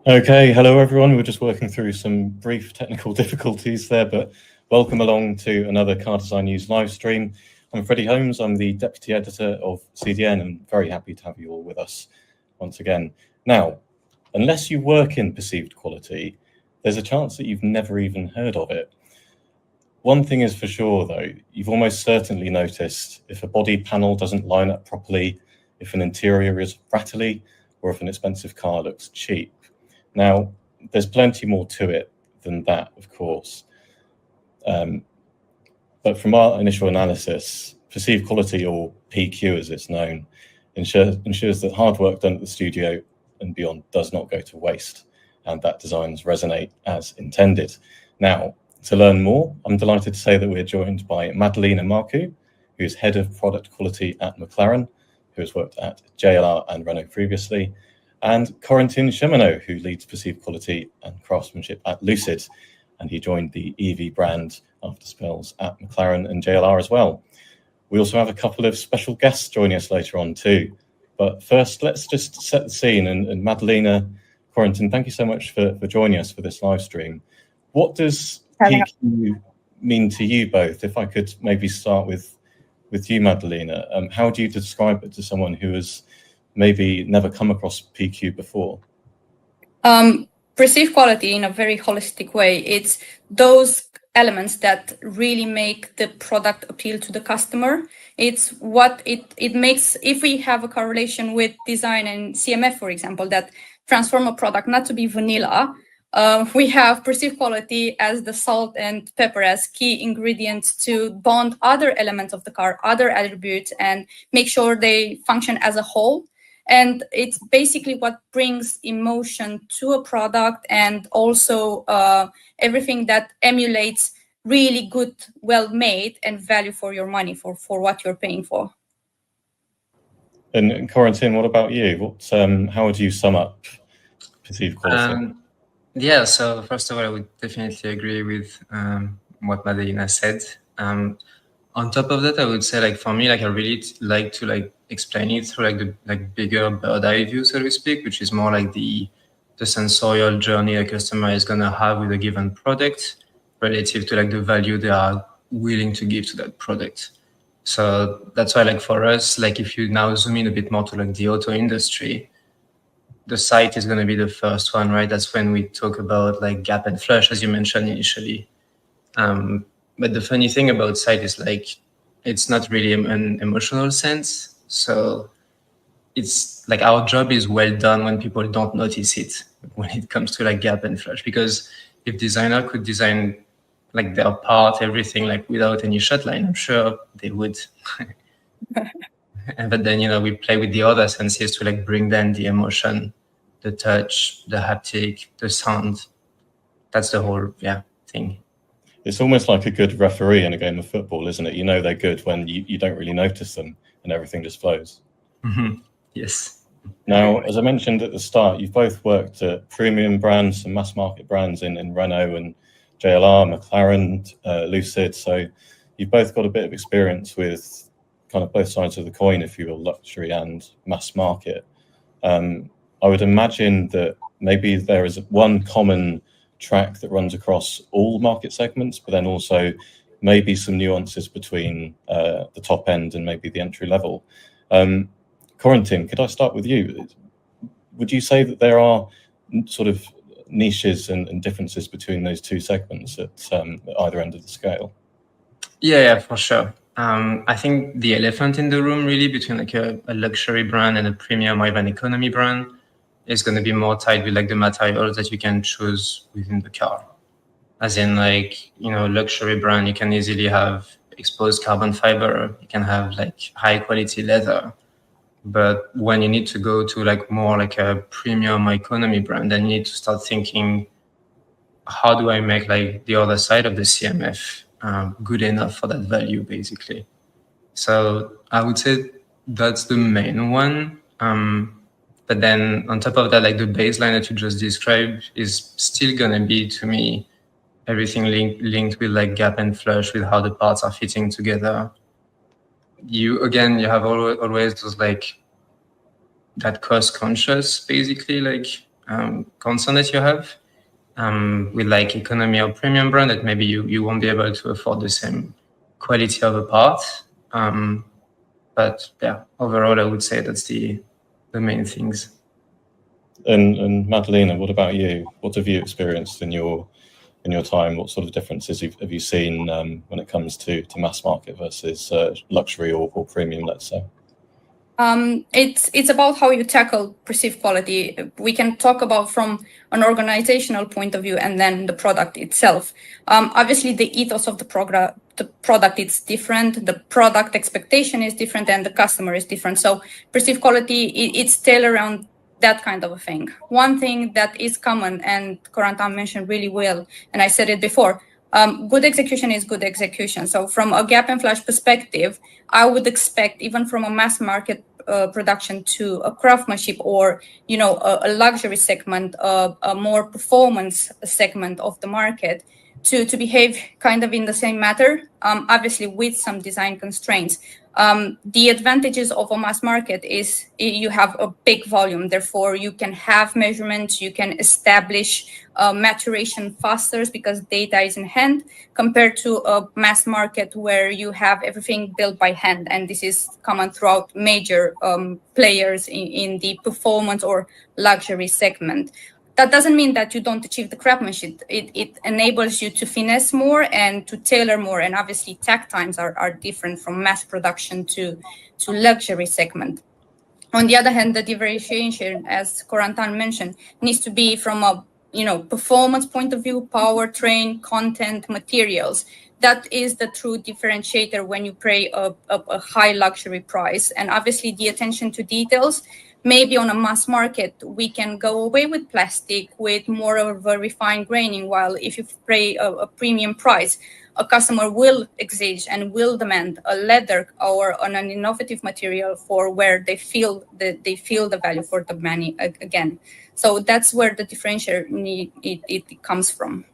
Okay, hello everyone. We're just working through some brief technical difficulties there, but welcome along to another Car Design News live stream. I'm Freddie Holmes, I'm the Deputy Editor of CDN and very happy to have you all with us once again. Now, unless you work in perceived quality, there's a chance that you've never even heard of it. One thing is for sure though, you've almost certainly noticed if a body panel doesn't line up properly, if an interior is rattly, or if an expensive car looks cheap. Now, there's plenty more to it than that, of course. But from our initial analysis, perceived quality, or PQ as it's known, ensures that hard work done at the studio and beyond does not go to waste, and that designs resonate as intended. Now, to learn more, I'm delighted to say that we're joined by 𝗪𝗓𝗧𝗛𝗓, who is Head of Product Quality at McLaren, who has worked at JLR and Renault previously, and Corentin Cheminot, who leads perceived quality and craftsmanship at Lucid, and he joined the EV brand after spells at McLaren and JLR as well. We also have a couple of special guests joining us later on too. But first, let's just set the scene. And 𝗪𝗓𝗧𝗛, Corentin, thank you so much for joining us for this live stream. What does PQ mean to you both? If I could maybe start with you, 𝗪𝗓𝗧𝗛, how do you describe it to someone who has maybe never come across PQ before? Perceived quality in a very holistic way. It's those elements that really make the product appeal to the customer. It's what it makes, if we have a correlation with design and CMF, for example, that transform a product not to be vanilla. We have perceived quality as the salt and pepper as key ingredients to bond other elements of the car, other attributes, and make sure they function as a whole. And it's basically what brings emotion to a product, and also everything that emulates really good, well-made, and value for your money, for what you're paying for. And Corentin, what about you? How would you sum up perceived quality? Yeah, so first of all, I would definitely agree with what 𝗪𝗓𝗧𝗛 said. On top of that, I would say, like, for me, like, I really like to explain it through the bigger bird eye view, so to speak, which is more like the sensorial journey a customer is gonna have with a given product relative to the value they are willing to give to that product. So that's why, for us, if you now zoom in a bit more to the auto industry, the sight is going to be the first one, right? That's when we talk about gap and flush, as you mentioned initially. But the funny thing about sight is it's not really an emotional sense. So it's our job is well done when people don't notice it when it comes to gap and flush, because if designer could design their part, everything without any shot line, I'm sure they would. But then, we play with the other senses to bring then the emotion, the touch, the haptic, the sound. That's the whole thing. It's almost like a good referee in a game of football, isn't it? You know they're good when you don't really notice them and everything just flows. Mm-hmm. Yes. Now, as I mentioned at the start, you've both worked at premium brands and mass market brands in Renault and JLR, McLaren, Lucid. So you've both got a bit of experience with kind of both sides of the coin, if you will, luxury and mass market. I would imagine that maybe there is one common track that runs across all market segments, but then also maybe some nuances between the top end and maybe the entry level. Corentin, could I start with you? Would you say that there are sort of niches and differences between those two segments at either end of the scale? Yeah, for sure. I think the elephant in the room really between a luxury brand and a premium or even economy brand is going to be more tied with the materials that you can choose within the car. As in luxury brand, you can easily have exposed carbon fiber, you can have high quality leather. But when you need to go to more a premium economy brand, then you need to start thinking, how do I make the other side of the CMF good enough for that value, basically. So I would say that's the main one. But then on top of that, the baseline that you just described is still going to be, to me, everything linked with gap and flush, with how the parts are fitting together. You have always those that cost conscious, basically, concern that you have. With like economy or premium brand, that maybe you won't be able to afford the same quality of a part. But yeah, overall, I would say that's the main things. And Madalena, what about you? What have you experienced in your time? What sort of differences have you seen when it comes to mass market versus luxury or premium, let's say? It's about how you tackle perceived quality. We can talk about from an organizational point of view and then the product itself. Obviously, the ethos of the product is different. The product expectation is different, and the customer is different. So perceived quality, it's tailored around that kind of a thing. One thing that is common, and Corentin mentioned really well, and I said it before, good execution is good execution. So from a gap and flash perspective, I would expect, even from a mass market production to a craftsmanship or, a luxury segment, a more performance segment of the market, to behave kind of in the same matter, obviously with some design constraints. The advantages of a mass market is you have a big volume, therefore you can have measurements, you can establish maturation faster because data is in hand, compared to a mass market where you have everything built by hand. And this is common throughout major players in the performance or luxury segment. That doesn't mean that you don't achieve the craftsmanship. It enables you to finesse more and to tailor more. And obviously, takt times are different from mass production to luxury segment. On the other hand, the differentiation, as Corentin mentioned, needs to be from a performance point of view, powertrain, content, materials. That is the true differentiator when you pay a high luxury price. And obviously, the attention to details. Maybe on a mass market, we can go away with plastic with more of a refined graining, while if you pay a premium price, a customer will exige and will demand a leather or an innovative material for where they feel the value for the money again. So that's where the differentiator it comes from.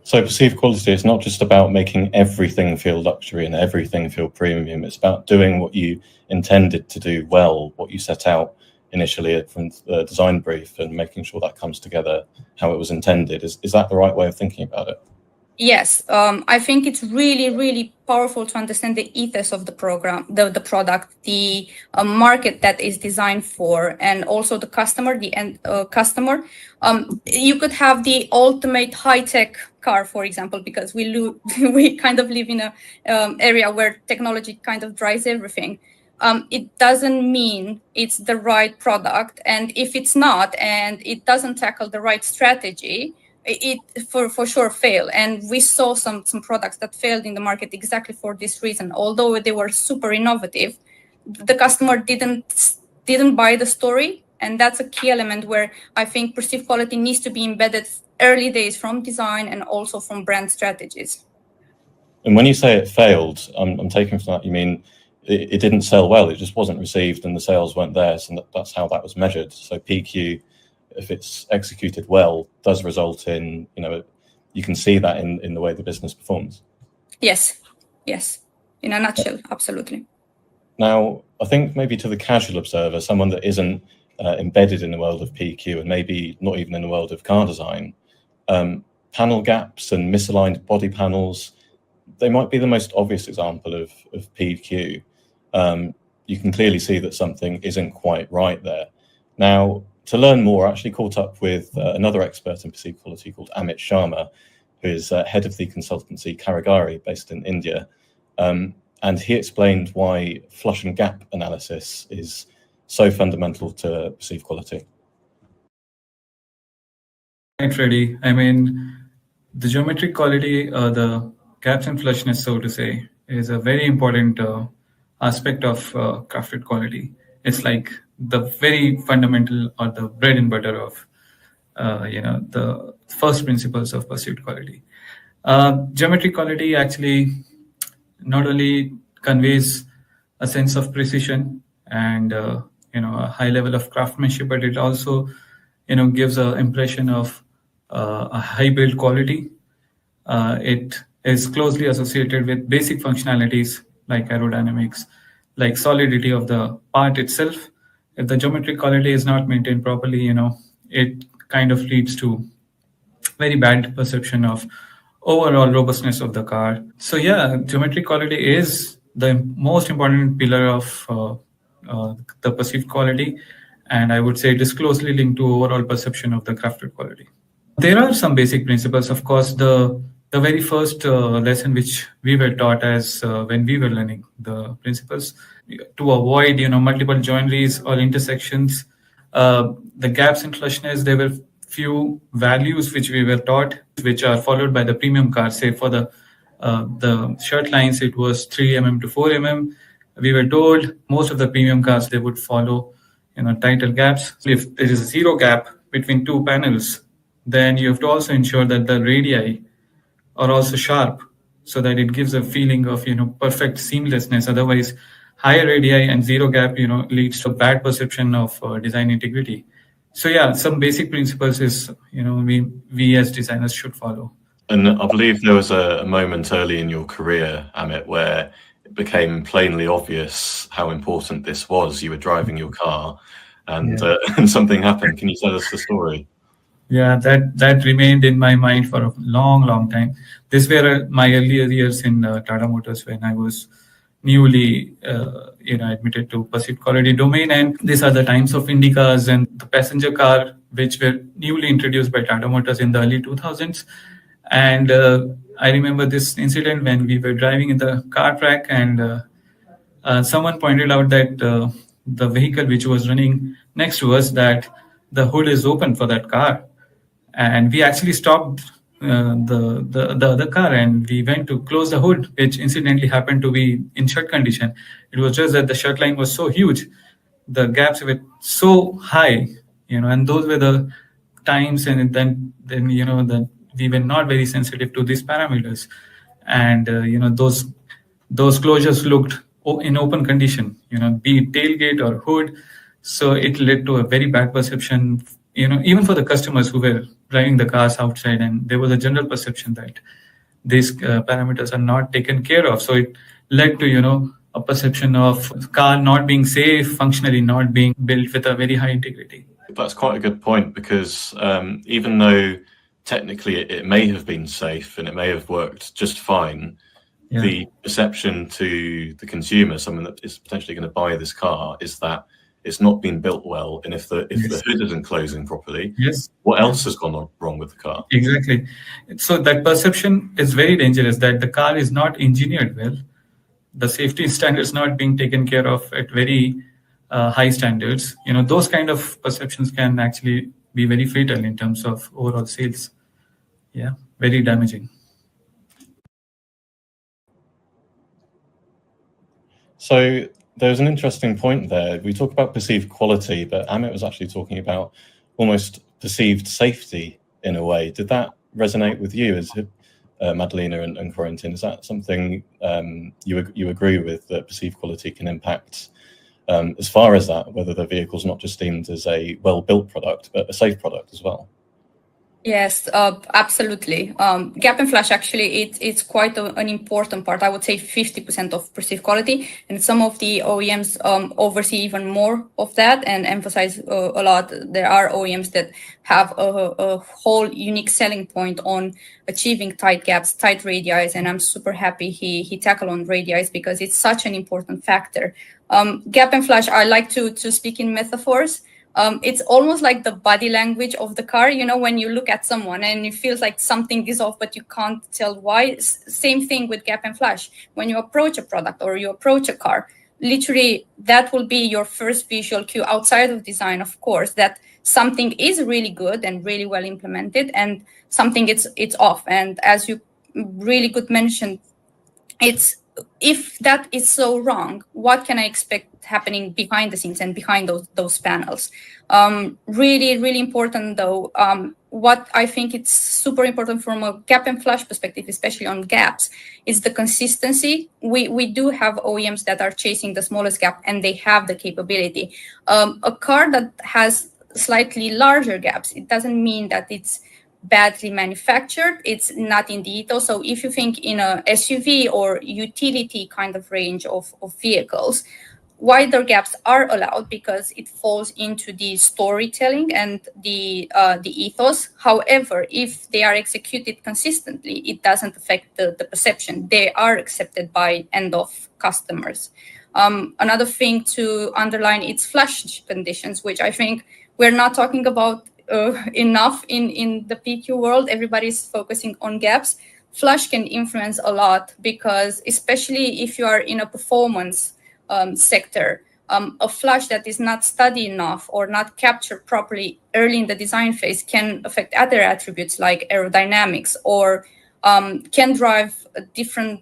So perceived quality is not just about making everything feel luxury and everything feel premium. It's about doing what you intended to do well, what you set out initially from the design brief, and making sure that comes together how it was intended. Is that the right way of thinking about it? Yes, I think it's really, really powerful to understand the ethos of the program, the product, the market that is designed for, and also the customer, the end customer. You could have the ultimate high-tech car, for example, because we kind of live in a area where technology kind of drives everything. It doesn't mean it's the right product, and if it's not, and it doesn't tackle the right strategy, it for sure fail. And we saw some products that failed in the market exactly for this reason. Although they were super innovative, the customer didn't buy the story, and that's a key element where I think perceived quality needs to be embedded early days from design and also from brand strategies. And when you say it failed, I'm taking from that you mean it didn't sell well, it just wasn't received and the sales weren't there, so that's how that was measured. So PQ, if it's executed well, does result in, you can see that in the way the business performs. Yes. In a nutshell, absolutely. Now, I think maybe to the casual observer, someone that isn't embedded in the world of PQ and maybe not even in the world of car design, panel gaps and misaligned body panels, they might be the most obvious example of PQ. You can clearly see that something isn't quite right there. Now, to learn more, I actually caught up with another expert in perceived quality called Amit Sharma, who is head of the consultancy Karigari based in India. And he explained why flush and gap analysis is so fundamental to perceived quality. Right, Freddie. I mean, the geometric quality, the gaps and flushness, so to say, is a very important aspect of crafted quality. It's like the very fundamental or the bread and butter of, the first principles of perceived quality. Geometric quality actually not only conveys a sense of precision and a high level of craftsmanship, but it also gives an impression of a high build quality. It is closely associated with basic functionalities like aerodynamics, like solidity of the part itself. If the geometric quality is not maintained properly, it kind of leads to very bad perception of overall robustness of the car. So yeah, geometric quality is the most important pillar of the perceived quality, and I would say it is closely linked to overall perception of the crafted quality. There are some basic principles. Of course, the very first lesson which we were taught as when we were learning the principles, to avoid multiple joineries or intersections, the gaps in flushness, there were few values which we were taught, which are followed by the premium cars. Say for the shirt lines, it was 3 mm to 4 mm. We were told most of the premium cars, they would follow tighter gaps. If there is a zero gap between two panels, then you have to also ensure that the radii are also sharp, so that it gives a feeling of perfect seamlessness. Otherwise, higher radii and zero gap leads to bad perception of design integrity. So yeah, some basic principles is we as designers should follow. And I believe there was a moment early in your career, Amit, where it became plainly obvious how important this was. You were driving your car, and something happened. Can you tell us the story? Yeah, that remained in my mind for a long time. These were my earlier years in Tata Motors, when I was newly admitted to perceived quality domain. And these are the times of Indicas and the passenger car, which were newly introduced by Tata Motors in the early 2000s. And I remember this incident when we were driving in the car track, and someone pointed out that the vehicle which was running next to us, that the hood is open for that car. And we actually stopped the other car, and we went to close the hood, which incidentally happened to be in shirt condition. It was just that the shirt line was so huge, the gaps were so high, and those were the times. And then that we were not very sensitive to these parameters, and those closures looked in open condition, be it tailgate or hood. So it led to a very bad perception, even for the customers who were driving the cars outside, and there was a general perception that these parameters are not taken care of. So it led to a perception of car not being safe, functionally not being built with a very high integrity. That's quite a good point, because even though technically it may have been safe and it may have worked just fine, the perception to the consumer, someone that is potentially going to buy this car, is that it's not been built well, and if the hood isn't closing properly, what else has gone wrong with the car? Exactly. So that perception is very dangerous, that the car is not engineered well, the safety standards not being taken care of at very high standards. Those kind of perceptions can actually be very fatal in terms of overall sales. Yeah, very damaging. So there's an interesting point there. We talk about perceived quality, but Amit was actually talking about almost perceived safety in a way. Did that resonate with you, as Madalena and Corentin? Is that something you agree with, that perceived quality can impact as far as that, whether the vehicle's not just deemed as a well-built product, but a safe product as well? Yes, absolutely. Gap and flash, actually, it's quite an important part. I would say 50% of perceived quality, and some of the OEMs oversee even more of that and emphasize a lot. There are OEMs that have a whole unique selling point on achieving tight gaps, tight radii, and I'm super happy he tackled on radii, because it's such an important factor. Gap and flash, I like to speak in metaphors. It's almost like the body language of the car, when you look at someone and it feels like something is off, but you can't tell why. Same thing with gap and flash. When you approach a product or you approach a car, literally that will be your first visual cue, outside of design, of course, that something is really good and really well implemented, and something it's off. And as you really good mentioned, if that is so wrong, what can I expect happening behind the scenes and behind those panels? Really, really important, though. What I think it's super important from a gap and flash perspective, especially on gaps, is the consistency. We do have OEMs that are chasing the smallest gap, and they have the capability. A car that has slightly larger gaps, it doesn't mean that it's badly manufactured. It's not in the ethos. So if you think in a SUV or utility kind of range of vehicles, wider gaps are allowed because it falls into the storytelling and the ethos. However, if they are executed consistently, it doesn't affect the perception. They are accepted by end of customers. Another thing to underline, it's flash conditions, which I think we're not talking about enough in the PQ world. Everybody's focusing on gaps. Flash can influence a lot because, especially if you are in a performance sector, a flash that is not studied enough or not captured properly early in the design phase can affect other attributes like aerodynamics, or can drive different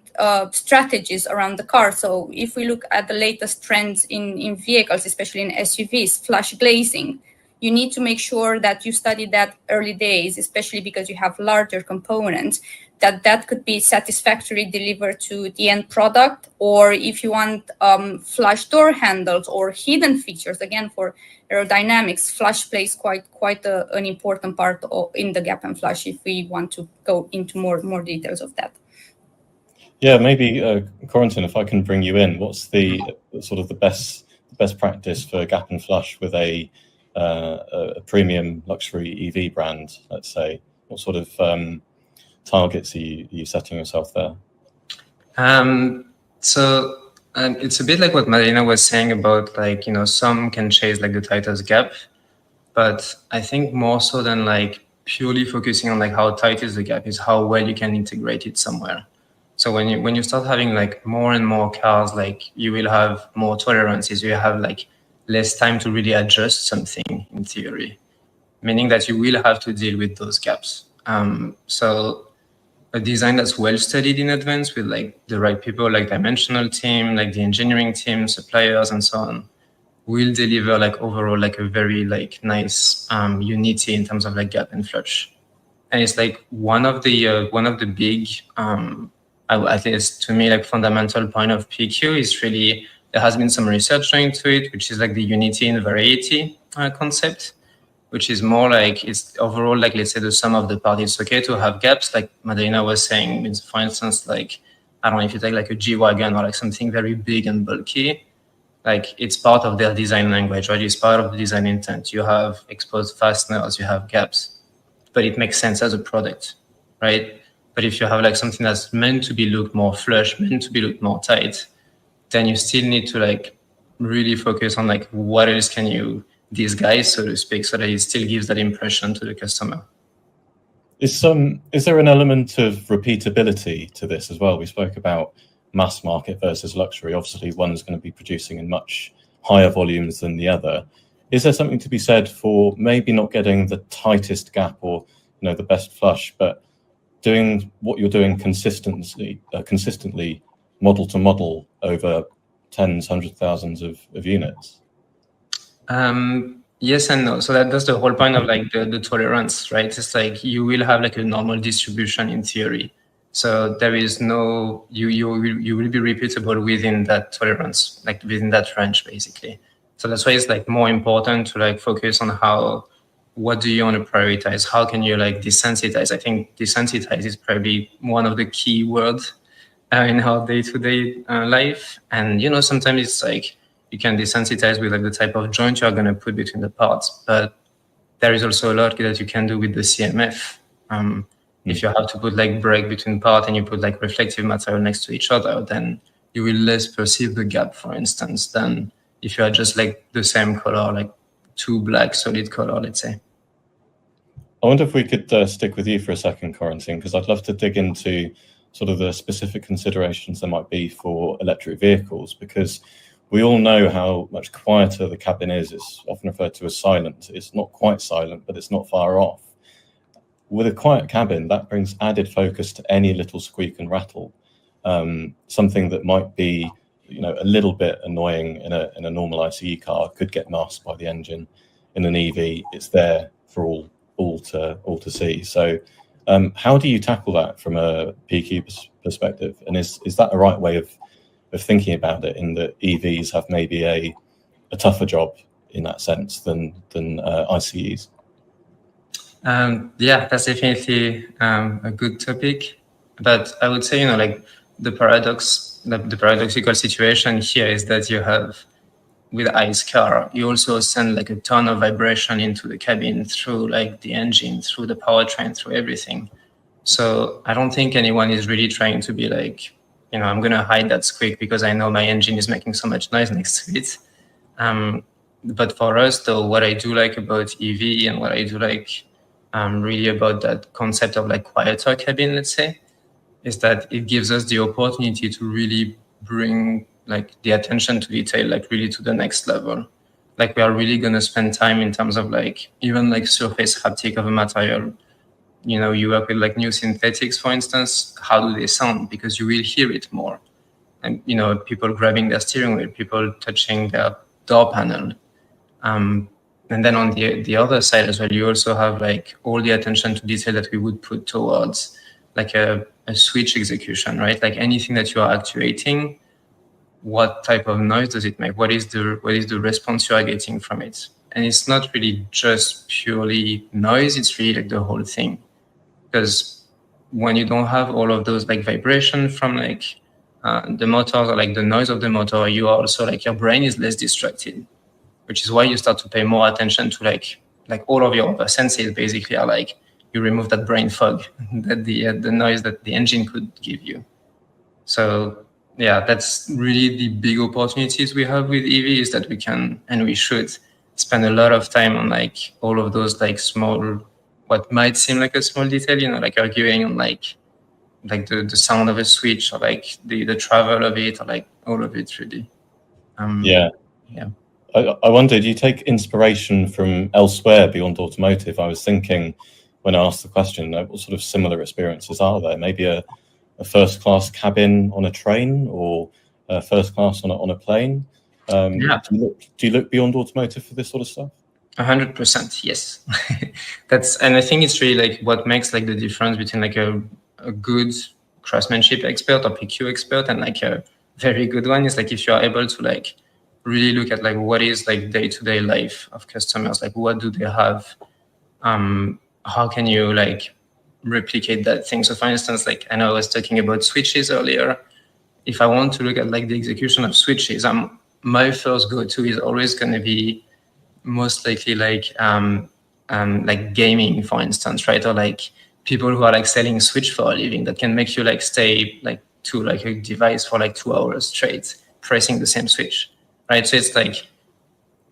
strategies around the car. So if we look at the latest trends in vehicles, especially in SUVs, flash glazing, you need to make sure that you study that early days, especially because you have larger components, that could be satisfactorily delivered to the end product. Or if you want flash door handles or hidden features, again, for aerodynamics, flash plays quite an important part in the gap and flash, if we want to go into more details of that. Yeah, maybe Corentin, if I can bring you in, what's the sort of the best practice for gap and flush with a premium luxury EV brand, let's say? What sort of targets are you setting yourself there? It's a bit like what Marina was saying about, like, you know, some can chase like the tightest gap, but I think more so than like purely focusing on like how tight is the gap is how well you can integrate it somewhere. So when you start having like more and more cars, like you will have more tolerances, you have like less time to really adjust something in theory, meaning that you will have to deal with those gaps. So a design that's well studied in advance with like the right people, like dimensional team, like the engineering team, suppliers, and so on, will deliver like overall like a very like nice unity in terms of like gap and flush. And it's like one of the big, at least to me, like fundamental point of PQ is really, there has been some research into it, which is like the unity in variety concept, which is more like it's overall like, let's say, the sum of the parts. It's okay to have gaps, like Madalena was saying, means for instance, like, I don't know, if you take like a G-Wagon or like something very big and bulky, like it's part of their design language, right? It's part of the design intent. You have exposed fasteners, you have gaps, but it makes sense as a product, right? But if you have like something that's meant to be looked more flush, meant to be looked more tight, then you still need to like really focus on like what else can you disguise, so to speak, so that it still gives that impression to the customer. Is there an element of repeatability to this as well? We spoke about mass market versus luxury. Obviously, one's going to be producing in much higher volumes than the other. Is there something to be said for maybe not getting the tightest gap or, you know, the best flush, but doing what you're doing consistently, model to model over tens, hundreds, thousands of units? Yes and no. So that's the whole point of like the tolerance, right? It's like you will have like a normal distribution in theory. So there is no, you will be repeatable within that tolerance, like within that range, basically. So that's why it's like more important to like focus on what do you want to prioritize? How can you like desensitize? I think desensitize is probably one of the key words in our day-to-day life. And, you know, sometimes it's like, you can desensitize with like the type of joint you're going to put between the parts, but there is also a lot that you can do with the CMF. If you have to put like brake between parts and you put like reflective material next to each other, then you will less perceive the gap, for instance, than if you are just like the same color, like two black solid color, let's say. I wonder if we could stick with you for a second, Corentin, because I'd love to dig into sort of the specific considerations there might be for electric vehicles, because we all know how much quieter the cabin is. It's often referred to as silent. It's not quite silent, but it's not far off. With a quiet cabin, that brings added focus to any little squeak and rattle. Something that might be, you know, a little bit annoying in a normal ICE car could get masked by the engine. In an EV, it's there for all to see. So, how do you tackle that from a PQ perspective? And is that the right way of thinking about it, in that EVs have maybe a tougher job in that sense than ICEs? Yeah, that's definitely a good topic. But I would say, you know, like the paradoxical situation here is that you have with ICE car, you also send like a ton of vibration into the cabin through like the engine, through the powertrain, through everything. So I don't think anyone is really trying to be like, I'm going to hide that squeak because I know my engine is making so much noise next to it. But for us, though, what I do like about EV and what I do like really about that concept of like quieter cabin, let's say, is that it gives us the opportunity to really bring like the attention to detail, like really to the next level. Like we are really going to spend time in terms of like even like surface haptic of a material. You work with like new synthetics, for instance, how do they sound? Because you will hear it more. And, people grabbing their steering wheel, people touching their door panel. And then on the other side as well, you also have like all the attention to detail that we would put towards like a switch execution, right? Like anything that you are actuating, what type of noise does it make? What is the response you are getting from it? And it's not really just purely noise, it's really like the whole thing. Because when you don't have all of those like vibration from like the motors or like the noise of the motor, you are also like your brain is less distracted, which is why you start to pay more attention to like all of your other senses basically are like, you remove that brain fog that the noise that the engine could give you. So yeah, that's really the big opportunities we have with EV is that we can and we should spend a lot of time on like all of those like small, what might seem like a small detail, like arguing on like the sound of a switch or like the travel of it or like all of it really. Yeah. I wonder, do you take inspiration from elsewhere beyond automotive? I was thinking when I asked the question, what sort of similar experiences are there? Maybe a first-class cabin on a train or a first class on a plane? Do you look beyond automotive for this sort of stuff? 100%, yes. And I think it's really like what makes like the difference between like a good craftsmanship expert or PQ expert and like a very good one is like if you are able to like really look at like what is like day-to-day life of customers, like what do they have, how can you like replicate that thing. So for instance, like I know I was talking about switches earlier. If I want to look at like the execution of switches, my first go-to is always going to be most likely like gaming, for instance, right? Or like people who are like selling switch for a living that can make you like stay like to like a device for like 2 hours straight pressing the same switch, right? So it's like,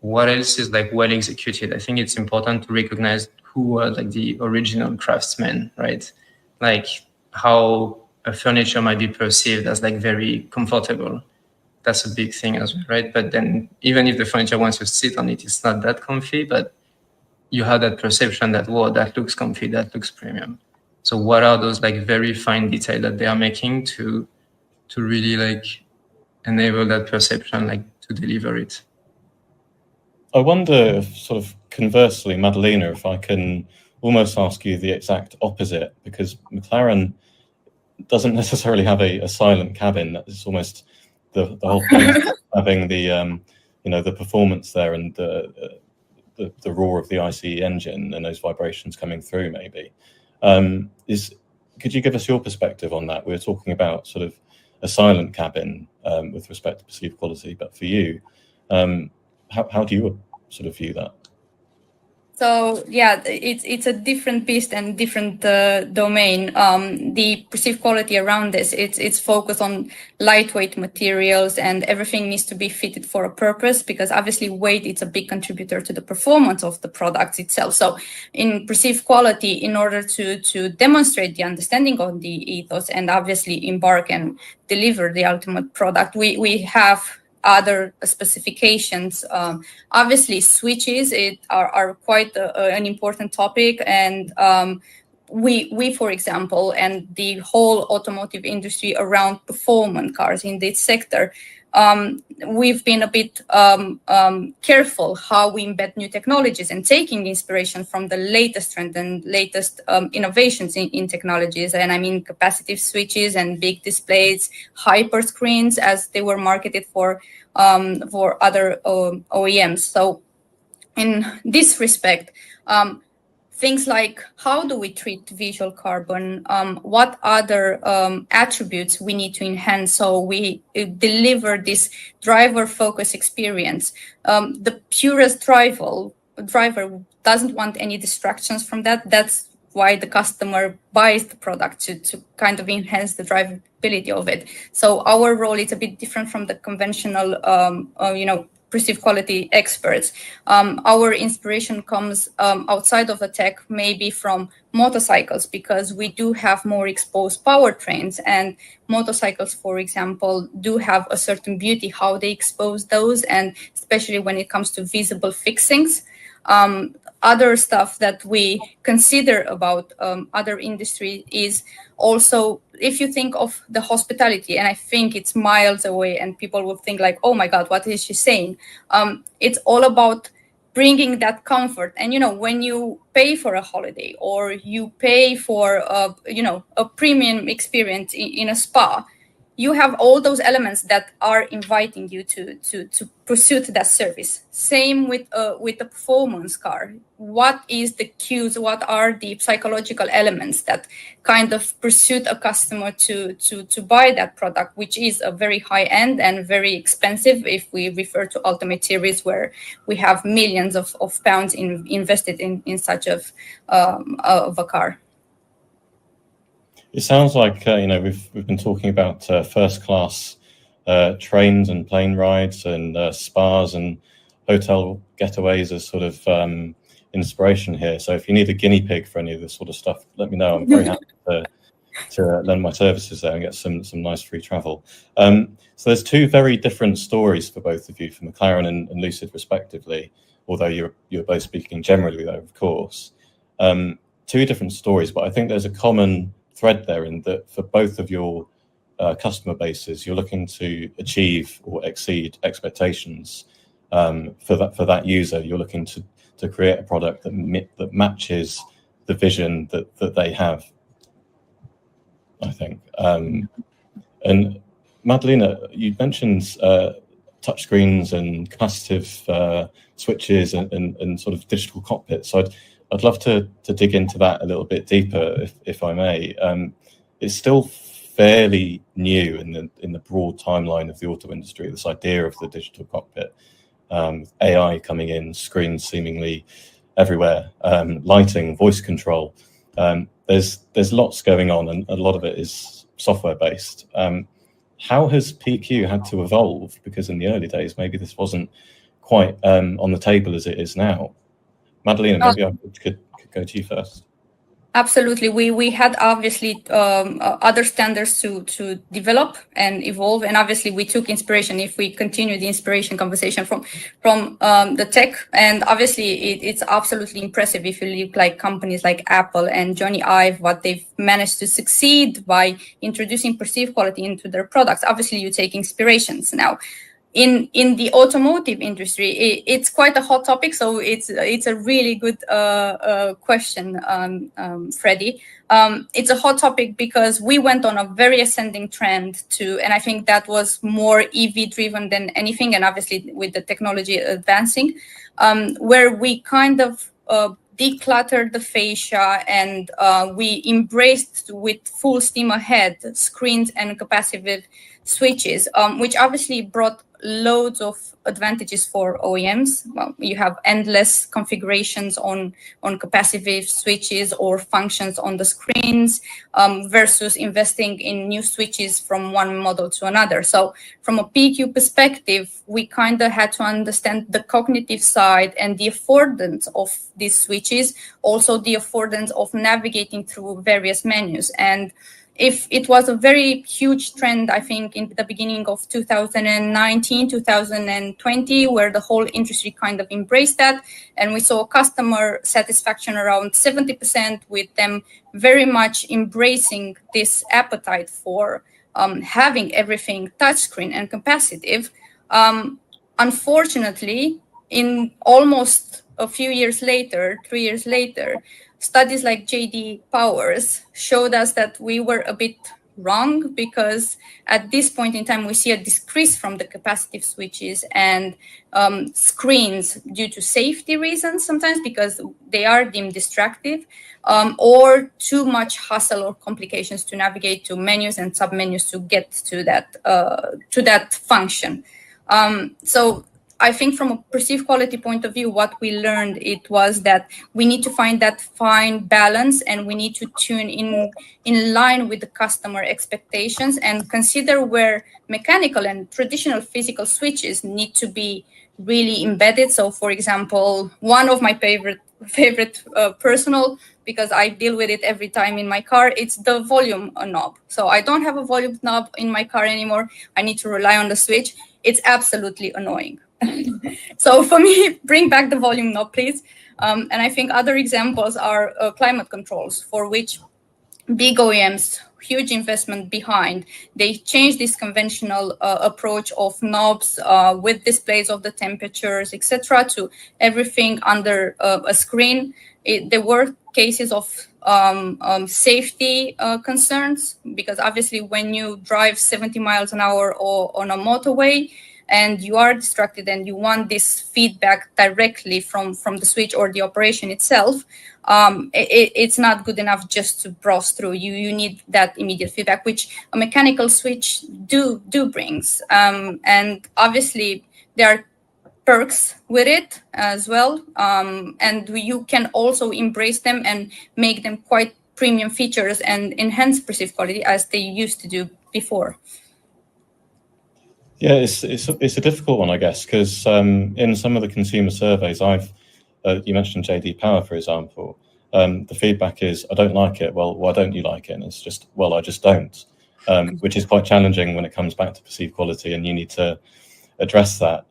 what else is like well executed? I think it's important to recognize who are like the original craftsmen, right? Like how a furniture might be perceived as like very comfortable. That's a big thing as well, right? But then even if the furniture, once you sit on it, it's not that comfy, but you have that perception that, whoa, that looks comfy, that looks premium. So what are those like very fine detail that they are making to really like enable that perception, like to deliver it? I wonder, sort of conversely, Madalena, if I can almost ask you the exact opposite, because McLaren doesn't necessarily have a silent cabin. It's almost the whole point of having the the performance there and the roar of the ICE engine and those vibrations coming through. Maybe could you give us your perspective on that? We were talking about sort of a silent cabin with respect to perceived quality, but for you, how do you sort of view that? So yeah, it's a different beast and different domain. The perceived quality around this, it's focused on lightweight materials, and everything needs to be fitted for a purpose, because obviously weight is a big contributor to the performance of the products itself. So in perceived quality, in order to demonstrate the understanding of the ethos and obviously embark and deliver the ultimate product, we have other specifications. Obviously, switches are quite an important topic, and we, for example, and the whole automotive industry around performance cars in this sector, we've been a bit careful how we embed new technologies and taking inspiration from the latest trend and latest innovations in technologies. And I mean capacitive switches and big displays, hyper screens, as they were marketed for other OEMs. So in this respect, things like how do we treat visual carbon, what other attributes we need to enhance so we deliver this driver-focused experience. The purest driver doesn't want any distractions from that. That's why the customer buys the product to kind of enhance the drivability of it. So our role is a bit different from the conventional, perceived quality experts. Our inspiration comes outside of the tech, maybe from motorcycles, because we do have more exposed powertrains, and motorcycles, for example, do have a certain beauty how they expose those, and especially when it comes to visible fixings. Other stuff that we consider about other industry is also, if you think of the hospitality, and I think it's miles away and people will think like, oh my God, what is she saying? It's all about bringing that comfort. And, when you pay for a holiday or you pay for, a premium experience in a spa, you have all those elements that are inviting you to pursue that service. Same with the performance car. What is the cues? What are the psychological elements that kind of pursue a customer to buy that product, which is a very high end and very expensive if we refer to ultimate series, where we have millions of pounds invested in such of a car. It sounds like we've been talking about first class trains and plane rides and spas and hotel getaways as sort of inspiration here. So if you need a guinea pig for any of this sort of stuff, let me know. I'm very happy to lend my services there and get some nice free travel. So there's two very different stories for both of you, for McLaren and Lucid respectively, although you're both speaking generally though, of course. Two different stories, but I think there's a common thread there in that for both of your customer bases, you're looking to achieve or exceed expectations for that user. You're looking to create a product that matches the vision that they have, I think. And Madalina, you mentioned touchscreens and capacitive switches and sort of digital cockpits. So I'd love to dig into that a little bit deeper, if I may. It's still fairly new in the broad timeline of the auto industry, this idea of the digital cockpit, AI coming in, screens seemingly everywhere, lighting, voice control. There's lots going on, and a lot of it is software based. How has PQ had to evolve? Because in the early days, maybe this wasn't quite on the table as it is now. Madalina, maybe I could go to you first. Absolutely. We had obviously other standards to develop and evolve, and obviously we took inspiration. If we continue the inspiration conversation from the tech, and obviously it's absolutely impressive if you look like companies like Apple and Johnny Ive, what they've managed to succeed by introducing perceived quality into their products. Obviously, you take inspirations now. In the automotive industry, it's quite a hot topic, so it's a really good question, Freddie. It's a hot topic because we went on a very ascending trend and I think that was more EV driven than anything, and obviously with the technology advancing, where we kind of decluttered the fascia and we embraced with full steam ahead screens and capacitive switches, which obviously brought loads of advantages for OEMs. Well, you have endless configurations on capacitive switches or functions on the screens versus investing in new switches from one model to another. So from a PQ perspective, we kind of had to understand the cognitive side and the affordance of these switches, also the affordance of navigating through various menus. And if it was a very huge trend, I think, in the beginning of 2019, 2020, where the whole industry kind of embraced that. And we saw customer satisfaction around 70%, with them very much embracing this appetite for having everything touchscreen and capacitive. Unfortunately, in almost a few years later, 3 years later, studies like J.D. Powers showed us that we were a bit wrong, because at this point in time we see a decrease from the capacitive switches and screens due to safety reasons sometimes, because they are deemed distractive, or too much hassle or complications to navigate to menus and submenus to get to that function. So I think from a perceived quality point of view, what we learned, it was that we need to find that fine balance, and we need to tune in line with the customer expectations and consider where mechanical and traditional physical switches need to be really embedded. So for example, one of my favorite personal, because I deal with it every time in my car, it's the volume knob. So I don't have a volume knob in my car anymore. I need to rely on the switch. It's absolutely annoying. So for me, bring back the volume knob, please. And I think other examples are climate controls, for which big OEMs, huge investment behind. They changed this conventional approach of knobs with displays of the temperatures, etc., to everything under a screen. There were cases of safety concerns, because obviously when you drive 70 miles an hour or on a motorway, and you are distracted and you want this feedback directly from the switch or the operation itself, it's not good enough just to browse through. You need that immediate feedback, which a mechanical switch do brings. And obviously there are perks with it as well. And you can also embrace them and make them quite premium features and enhance perceived quality as they used to do before. Yeah, it's a difficult one, I guess, because in some of the consumer surveys, you mentioned JD Power, for example, the feedback is, I don't like it. Well, why don't you like it? And it's just, well, I just don't, which is quite challenging when it comes back to perceived quality, and you need to address that.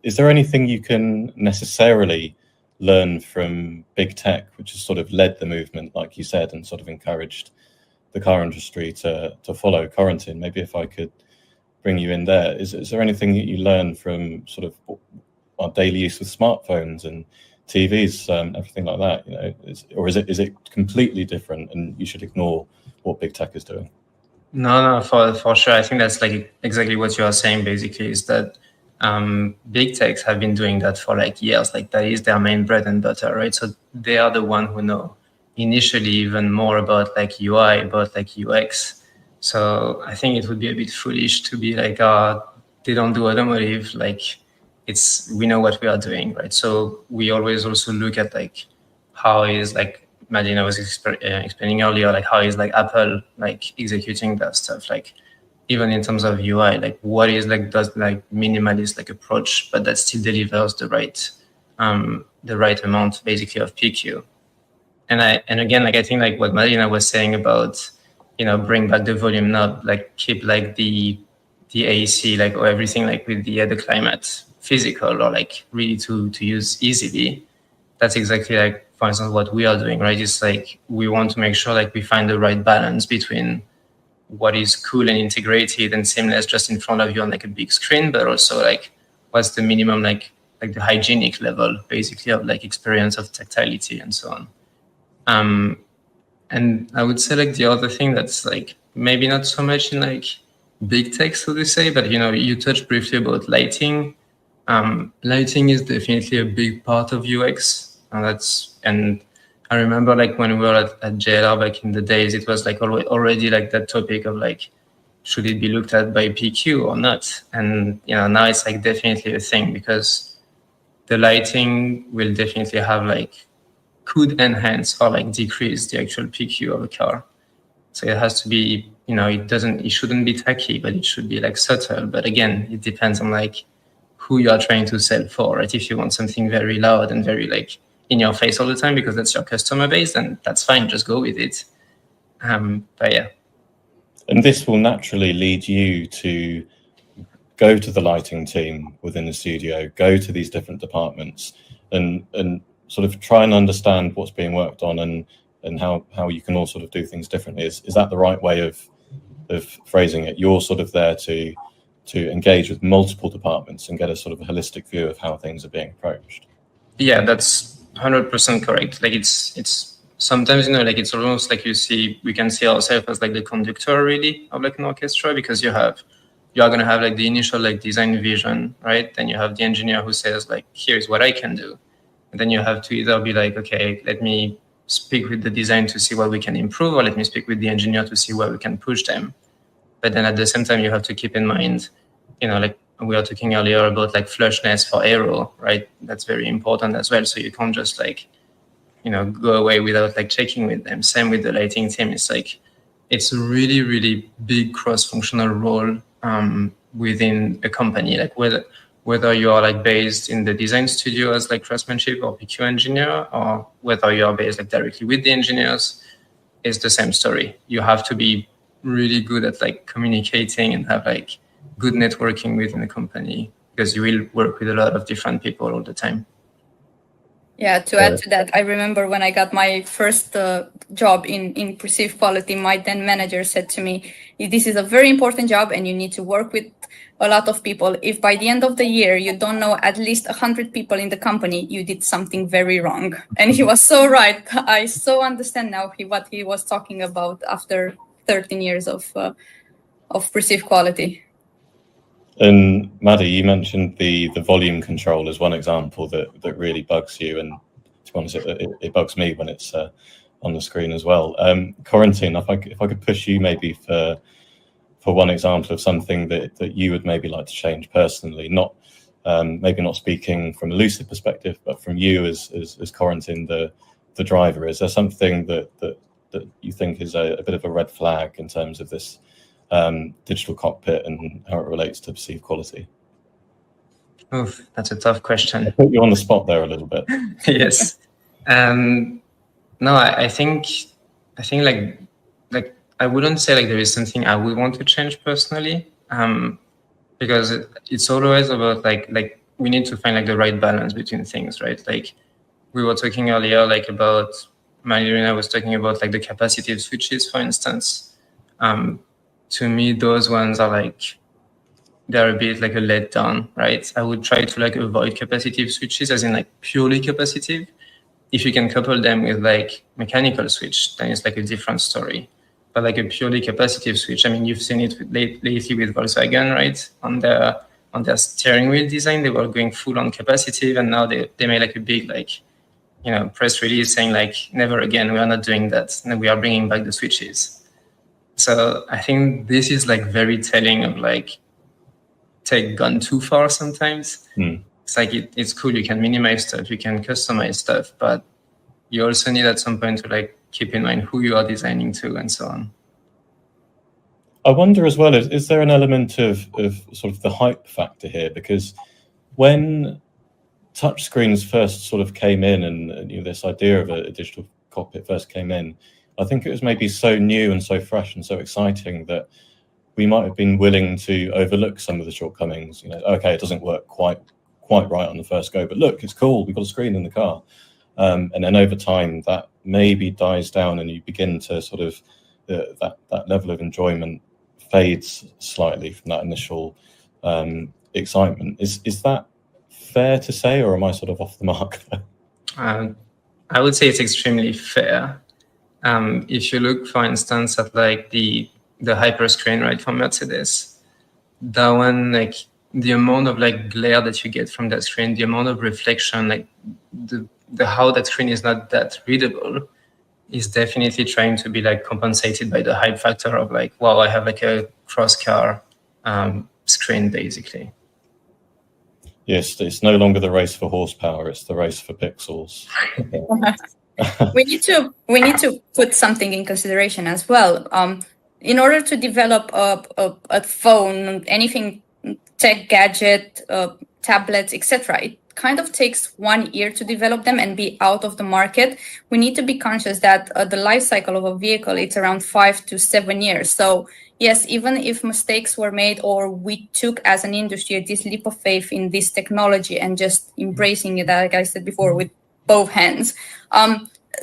Is there anything you can necessarily learn from big tech, which has sort of led the movement, like you said, and sort of encouraged the car industry to follow? Corentin, maybe if I could bring you in there. Is there anything that you learn from sort of our daily use with smartphones and TVs, everything like that? You know, or is it completely different, and you should ignore what big tech is doing? No, for sure. I think that's like exactly what you are saying. Basically, is that big techs have been doing that for like years. Like that is their main bread and butter, right? So they are the one who know initially even more about like UI, about like UX. So I think it would be a bit foolish to be like, they don't do automotive. Like we know what we are doing, right? So we always also look at like how is like Madina was explaining earlier, like how is like Apple like executing that stuff, like even in terms of UI, like what is like does like minimalist like approach, but that still delivers the right amount basically of PQ. And again, like I think like what Madina was saying about, you know, bring back the volume knob, like keep like the AC, like, or everything like with the climate physical, or like really to use easily. That's exactly like, for instance, what we are doing, right? It's like we want to make sure like we find the right balance between what is cool and integrated and seamless just in front of you on like a big screen, but also like what's the minimum like the hygienic level basically of like experience of tactility and so on. And I would say like the other thing that's like maybe not so much in like big tech, so to say, but you know, you touched briefly about lighting. Lighting is definitely a big part of UX, and I remember like when we were at JLR back in the days, it was like already like that topic of like, should it be looked at by PQ or not? And you know, now it's like definitely a thing, because the lighting will definitely have like could enhance or like decrease the actual PQ of a car. So it has to be, you know, it shouldn't be tacky, but it should be like subtle. But again, it depends on like who you are trying to sell for, right? If you want something very loud and very like in your face all the time because that's your customer base, then that's fine, just go with it. But yeah. And this will naturally lead you to go to the lighting team within the studio, go to these different departments and sort of try and understand what's being worked on and how you can all sort of do things differently. Is that the right way of phrasing it? You're sort of there to engage with multiple departments and get a sort of a holistic view of how things are being approached. Yeah, that's 100% correct. Like it's sometimes, like it's almost like we can see ourselves as like the conductor really of like an orchestra, because you are going to have like the initial like design vision, right? Then you have the engineer who says like, here's what I can do. And then you have to either be like, okay, let me speak with the design to see what we can improve, or let me speak with the engineer to see where we can push them. But then at the same time, you have to keep in mind, like we were talking earlier about like flushness for aero, right? That's very important as well. So you can't just like, go away without like checking with them. Same with the lighting team. It's like, it's a really, really big cross-functional role within a company. Like whether you are like based in the design studio as like craftsmanship or PQ engineer, or whether you are based like directly with the engineers, it's the same story. You have to be really good at like communicating and have like good networking within the company, because you will work with a lot of different people all the time. Yeah, to add to that, I remember when I got my first job in perceived quality, my then manager said to me, this is a very important job and you need to work with a lot of people. If by the end of the year you don't know at least 100 people in the company, you did something very wrong. And he was so right. I so understand now what he was talking about after 13 years of perceived quality. And Maddie, you mentioned the volume control as one example that really bugs you, and to be honest, it bugs me when it's on the screen as well. Corentin, if I could push you maybe for one example of something that you would maybe like to change personally, not maybe not speaking from a Lucid perspective, but from you as Corentin, the driver. Is there something that you think is a bit of a red flag in terms of this digital cockpit and how it relates to perceived quality? Oof, that's a tough question. I put you on the spot there a little bit. Yes. No, I think like I wouldn't say like there is something I would want to change personally, because it's always about like we need to find like the right balance between things, right? Like we were talking earlier, like about Marina was talking about like the capacitive switches, for instance. To me, those ones are like, they're a bit like a letdown, right? I would try to like avoid capacitive switches, as in like purely capacitive. If you can couple them with like mechanical switch, then it's like a different story. But like a purely capacitive switch, I mean, you've seen it lately with Volkswagen, right? On their steering wheel design, they were going full on capacitive, and now they made like a big like, press release saying like, never again, we are not doing that, and we are bringing back the switches. So I think this is like very telling of like gone too far sometimes. It's like it's cool, you can minimize stuff, you can customize stuff, but you also need at some point to like keep in mind who you are designing to and so on. I wonder as well, is there an element of sort of the hype factor here? Because when touchscreens first sort of came in, and this idea of a digital cockpit first came in, I think it was maybe so new and so fresh and so exciting that we might have been willing to overlook some of the shortcomings. Okay, it doesn't work quite right on the first go, but look, it's cool, we've got a screen in the car. And then over time, that maybe dies down, and you begin to sort of that level of enjoyment fades slightly from that initial excitement. Is that fair to say, or am I sort of off the mark? I would say it's extremely fair. If you look, for instance, at like the hyper screen, right, from Mercedes, that one, like the amount of like glare that you get from that screen, the amount of reflection, like the how that screen is not that readable, is definitely trying to be like compensated by the hype factor of like, wow, I have like a cross car screen basically. Yes, it's no longer the race for horsepower; it's the race for pixels. we need to put something in consideration as well. In order to develop a phone, anything tech gadget, tablets, etc., it kind of takes 1 year to develop them and be out of the market. We need to be conscious that the life cycle of a vehicle, it's around 5 to 7 years. So yes, even if mistakes were made, or we took as an industry this leap of faith in this technology and just embracing it, like I said before, with both hands,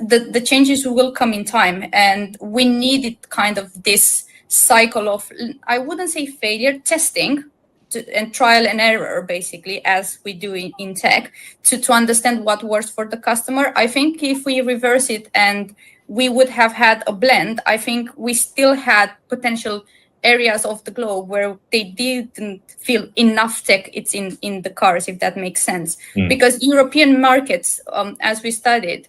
the changes will come in time, and we needed kind of this cycle of, I wouldn't say failure, testing, and trial and error, basically, as we do in tech, to understand what works for the customer. I think if we reverse it and we would have had a blend, I think we still had potential areas of the globe where they didn't feel enough tech it's in the cars, if that makes sense. Because European markets, as we studied,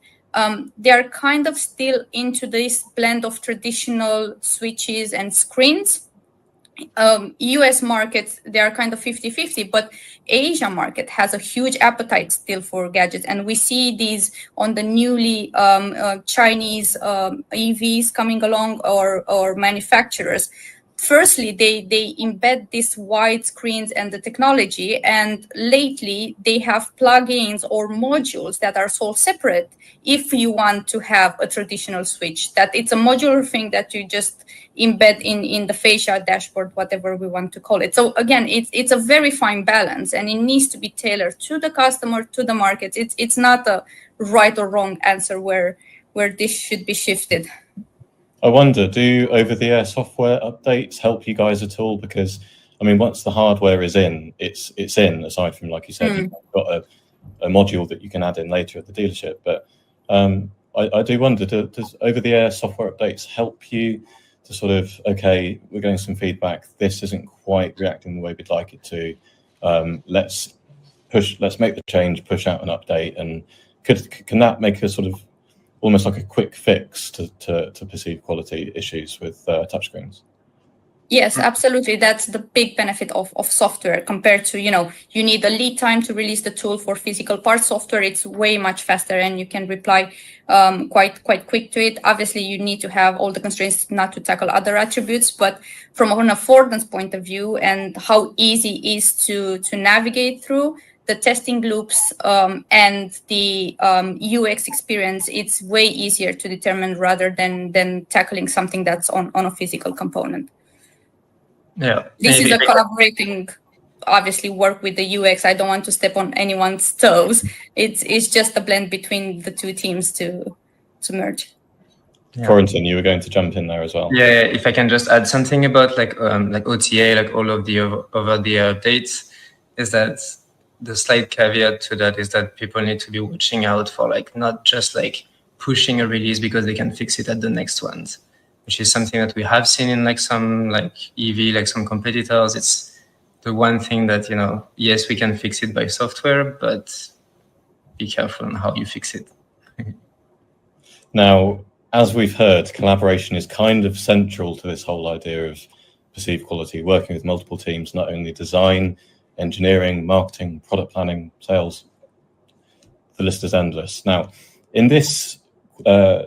they are kind of still into this blend of traditional switches and screens. US markets, they are kind of 50-50, but Asia market has a huge appetite still for gadgets. And we see these on the newly Chinese EVs coming along, or manufacturers. Firstly, they embed these wide screens and the technology, and lately they have plugins or modules that are sold separate if you want to have a traditional switch, that it's a modular thing that you just embed in the fascia dashboard, whatever we want to call it. So again, it's a very fine balance, and it needs to be tailored to the customer, to the market. It's not a right or wrong answer where this should be shifted. I wonder, do over-the-air software updates help you guys at all? Because, I mean, once the hardware is in, it's in, aside from, like you said, you've got a module that you can add in later at the dealership. But I do wonder, does over-the-air software updates help you to sort of, okay, we're getting some feedback, this isn't quite reacting the way we'd like it to, let's make the change, push out an update, and can that make a sort of almost like a quick fix to perceived quality issues with touchscreens? Yes, absolutely. That's the big benefit of software compared to, you need a lead time to release the tool. For physical parts software, it's way much faster and you can reply quite quick to it. Obviously, you need to have all the constraints not to tackle other attributes, but from an affordance point of view and how easy it is to navigate through the testing loops and the UX experience, it's way easier to determine rather than tackling something that's on a physical component. Yeah, this is a collaborating, obviously, work with the UX. I don't want to step on anyone's toes. It's just a blend between the two teams to merge. Yeah. Corentin, you were going to jump in there as well. Yeah, if I can just add something about like OTA, like all of the over-the-air updates, is that the slight caveat to that is that people need to be watching out for like not just like pushing a release because they can fix it at the next ones, which is something that we have seen in like some like EV, like some competitors. It's the one thing that, yes, we can fix it by software, but be careful on how you fix it. Now, as we've heard, collaboration is kind of central to this whole idea of perceived quality, working with multiple teams, not only design, engineering, marketing, product planning, sales. The list is endless. Now, in this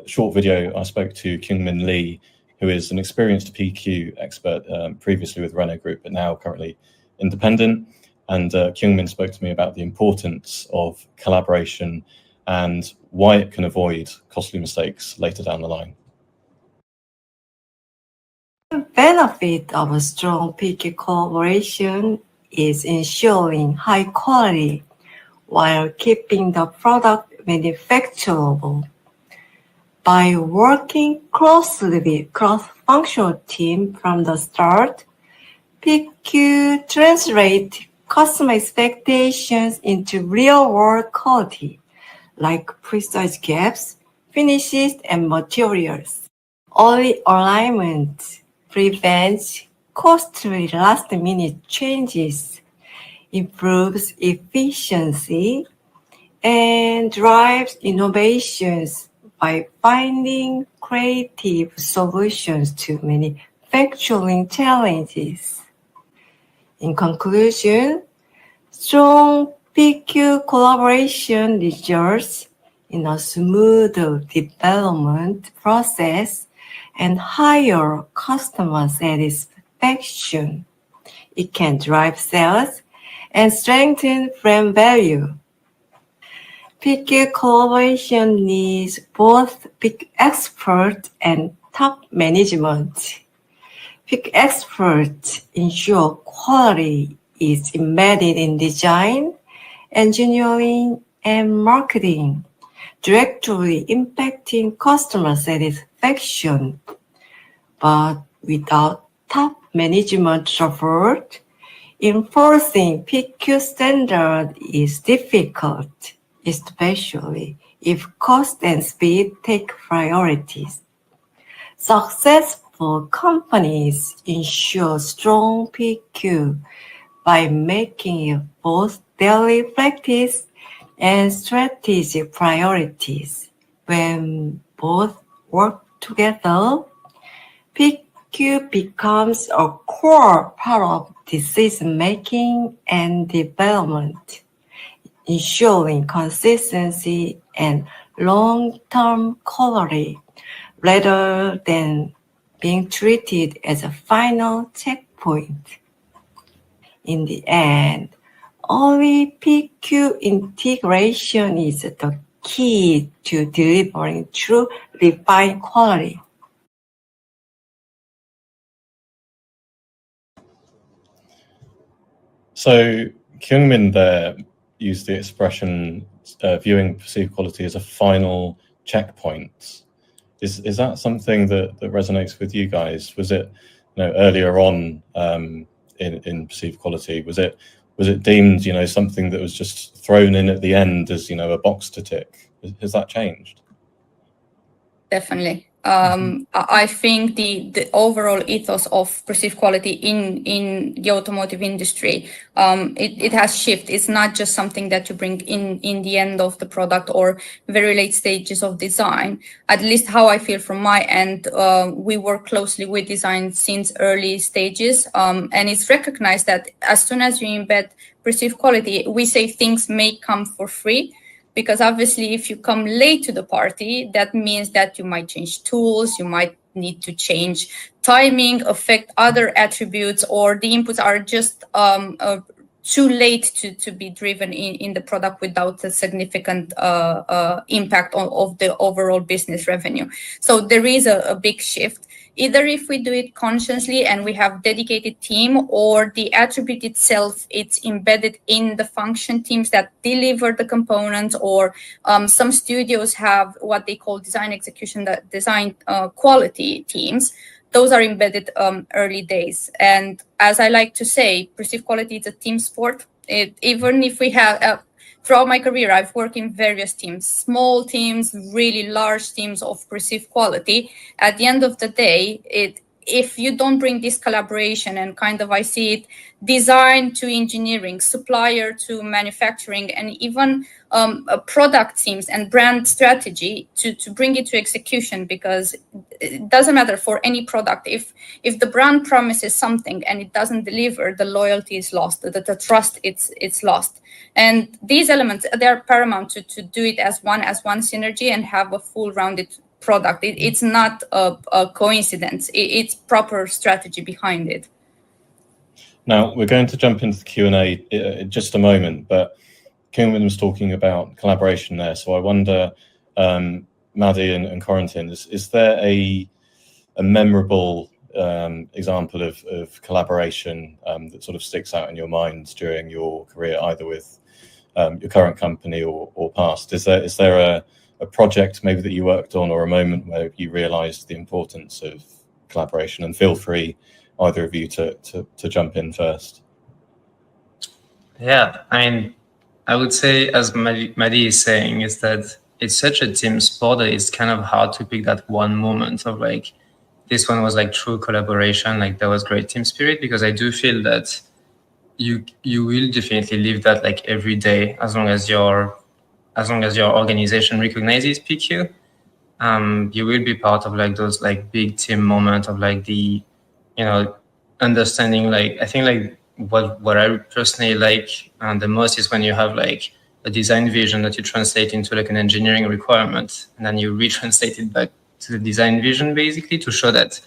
short video, I spoke to Kyung-Min Lee, who is an experienced PQ expert, previously with Renault Group, but now currently independent. And Kyung-Min spoke to me about the importance of collaboration and why it can avoid costly mistakes later down the line. The benefit of a strong PQ collaboration is ensuring high quality while keeping the product manufacturable. By working closely with cross-functional team from the start, PQ translates customer expectations into real-world quality, like precise gaps, finishes, and materials. Early alignment prevents costly last-minute changes, improves efficiency, and drives innovations by finding creative solutions to manufacturing challenges. In conclusion, strong PQ collaboration results in a smoother development process and higher customer satisfaction. It can drive sales and strengthen brand value. PQ collaboration needs both PQ experts and top management. PQ experts ensure quality is embedded in design, engineering, and marketing, directly impacting customer satisfaction. But without top management support, Enforcing PQ standard is difficult, especially if cost and speed take priorities. Successful companies ensure strong PQ by making it both daily practice and strategic priorities. When both work together, PQ becomes a core part of decision-making and development, ensuring consistency and long-term quality rather than being treated as a final checkpoint. In the end, only PQ integration is the key to delivering true refined quality. So Kyungmin there used the expression viewing perceived quality as a final checkpoint. Is that something that resonates with you guys? Was it, earlier on in perceived quality, was it deemed, something that was just thrown in at the end as, a box to tick? Has that changed? Definitely. I think the overall ethos of perceived quality in the automotive industry, it has shifted. It's not just something that you bring in the end of the product or very late stages of design. At least how I feel from my end, we work closely with design since early stages, and it's recognized that as soon as you embed perceived quality, we say things may come for free. Because obviously, if you come late to the party, that means that you might change tools, you might need to change timing, affect other attributes, or the inputs are just too late to be driven in the product without a significant impact of the overall business revenue. So there is a big shift. Either if we do it consciously and we have dedicated team, or the attribute itself, it's embedded in the function teams that deliver the components, or some studios have what they call design execution, design quality teams. Those are embedded early days. And as I like to say, perceived quality is a team sport. Even if we have... throughout my career, I've worked in various teams, small teams, really large teams of perceived quality. At the end of the day, if you don't bring this collaboration and I see it design to engineering, supplier to manufacturing, and even product teams and brand strategy to bring it to execution, because it doesn't matter for any product. If the brand promises something and it doesn't deliver, the loyalty is lost, the trust it's lost. And these elements, they're paramount to do it as one synergy and have a full rounded product. It's not a coincidence. It's proper strategy behind it. Now, we're going to jump into the Q&A in just a moment, but Kyungmin was talking about collaboration there. So I wonder, Maddie and Corentin, is there a memorable example of collaboration that sort of sticks out in your mind during your career, either with your current company or past? Is there a project maybe that you worked on, or a moment where you realized the importance of collaboration? And feel free, either of you, to jump in first. Yeah, I would say, as Maddie is saying, is that it's such a team sport that it's kind of hard to pick that one moment of this one was true collaboration, there was great team spirit, because I do feel that you will definitely live that every day, as long as your organization recognizes PQ. You will be part of those big team moments of the understanding. I think what I personally like the most is when you have a design vision that you translate into an engineering requirement, and then you retranslate it back to the design vision, basically to show that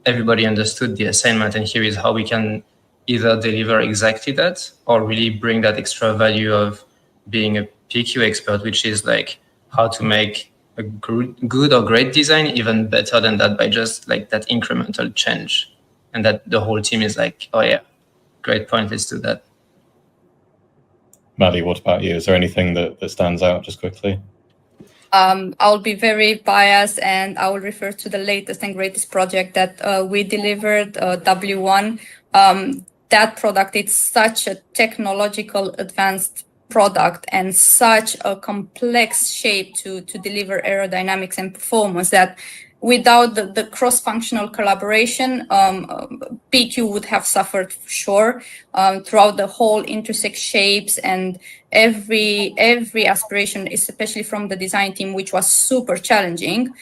everybody understood the assignment, and here is how we can either deliver exactly that or really bring that extra value of being a PQ expert, which is how to make a good or great design even better than that by just that incremental change. And that the whole team is oh yeah, great point, let's do that. Maddie, what about you? Is there anything that stands out just quickly? I'll be very biased, and I will refer to the latest and greatest project that we delivered, W1. that product, it's such a technological advanced product and such a complex shape to deliver aerodynamics and performance that without the cross-functional collaboration, PQ would have suffered for sure throughout the whole intersect shapes and every aspiration, especially from the design team, which was super challenging.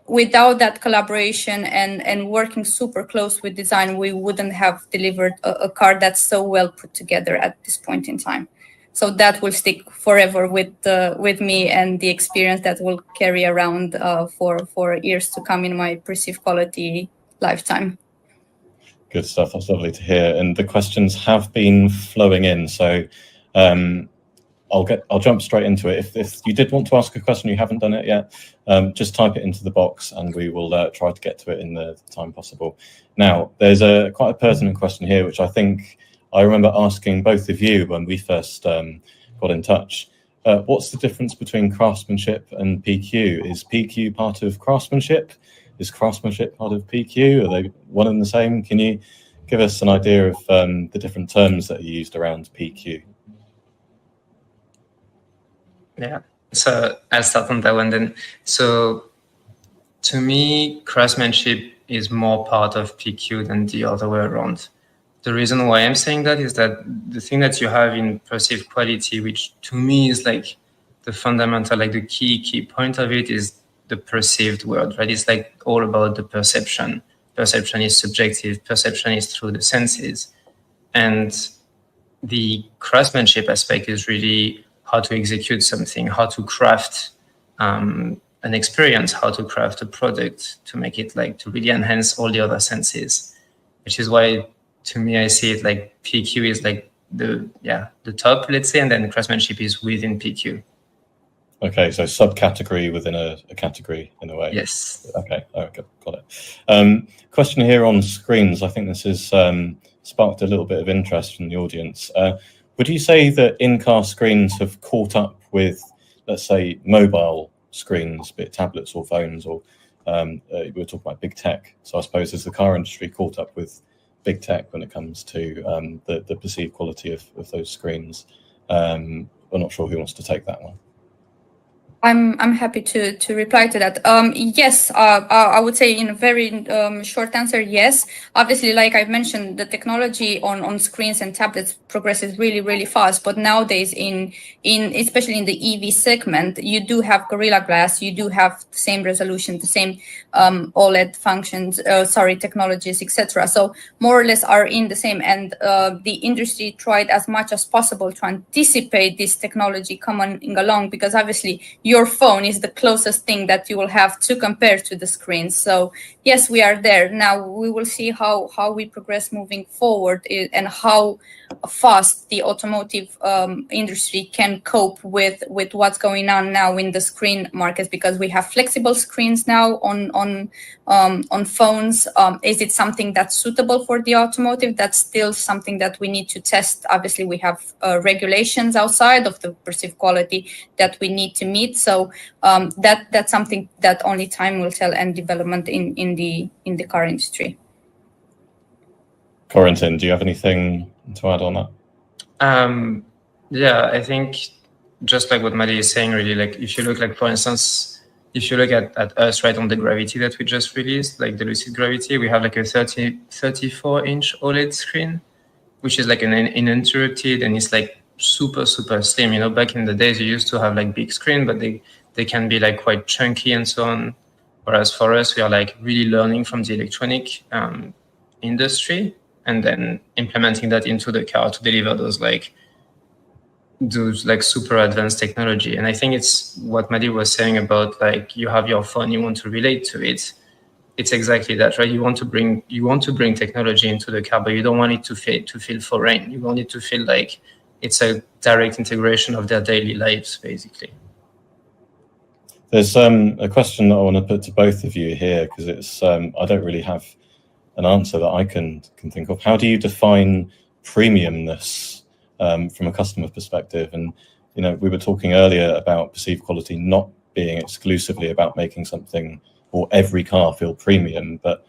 Without that collaboration and working super close with design, we wouldn't have delivered a car that's so well put together at this point in time. So that will stick forever with me and the experience that will carry around for years to come in my perceived quality lifetime. Good stuff. That's lovely to hear. And the questions have been flowing in, so I'll jump straight into it. If you did want to ask a question, you haven't done it yet, just type it into the box, and we will try to get to it in the time possible. Now, there's quite a pertinent question here, which I think I remember asking both of you when we first got in touch. What's the difference between craftsmanship and PQ? Is PQ part of craftsmanship? Is craftsmanship part of PQ? Are they one and the same? Can you give us an idea of the different terms that are used around PQ? Yeah, so I'll start on that one then. So to me, craftsmanship is more part of PQ than the other way around. The reason why I'm saying that is that the thing that you have in perceived quality, which to me is like the fundamental, like the key point of it, is the perceived world, right? It's like all about the perception. Perception is subjective. Perception is through the senses. And the craftsmanship aspect is really how to execute something, how to craft an experience, how to craft a product to make it like to really enhance all the other senses, which is why to me, I see it like PQ is like the top, let's say, and then craftsmanship is within PQ. Okay, so subcategory within a category in a way. Yes. Okay, got it. Question here on screens. I think this has sparked a little bit of interest from the audience. Would you say that in-car screens have caught up with, let's say, mobile screens, be it tablets or phones, or we're talking about big tech. So I suppose has the car industry caught up with big tech when it comes to the perceived quality of those screens? I'm not sure who wants to take that one. I'm happy to reply to that. Yes, I would say in a very short answer, yes. Obviously, like I mentioned, the technology on screens and tablets progresses really fast. But nowadays, especially in the EV segment, you do have Gorilla Glass, you do have the same resolution, the same OLED functions, technologies, etc. So more or less are in the same. And the industry tried as much as possible to anticipate this technology coming along, because obviously your phone is the closest thing that you will have to compare to the screen. So yes, we are there. Now we will see how we progress moving forward and how fast the automotive industry can cope with what's going on now in the screen market, because we have flexible screens now on phones. Is it something that's suitable for the automotive? That's still something that we need to test. Obviously, we have regulations outside of the perceived quality that we need to meet. So that's something that only time will tell, and development in the car industry. Corentin, do you have anything to add on that? Yeah, I think just like what 𝗪𝗧 is saying, really, like if you look, like for instance, if you look at us right on the Gravity that we just released, like the Lucid Gravity, we have like a 34-inch OLED screen, which is like an uninterrupted, and it's like super slim. You know, back in the days you used to have like big screen, but they can be like quite chunky and so on. Whereas for us, we are like really learning from the electronic industry and then implementing that into the car to deliver those super advanced technology. And I think it's what 𝗪𝗧 was saying about like you have your phone, you want to relate to it. It's exactly that, right? You want to bring technology into the car, but you don't want it to feel foreign. You want it to feel like it's a direct integration of their daily lives, basically. There's a question that I want to put to both of you here, because it's I don't really have an answer that I can think of. How do you define premiumness from a customer perspective? And you know, we were talking earlier about perceived quality not being exclusively about making something or every car feel premium, but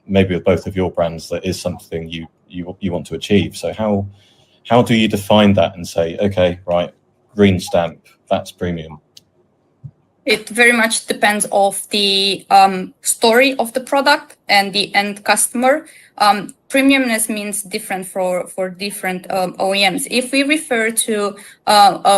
maybe with both of your brands, there is something you you want to achieve. So how do you define that and say, okay, right, green stamp, that's premium? It very much depends of the story of the product and the end customer. Premiumness means different for different OEMs. If we refer to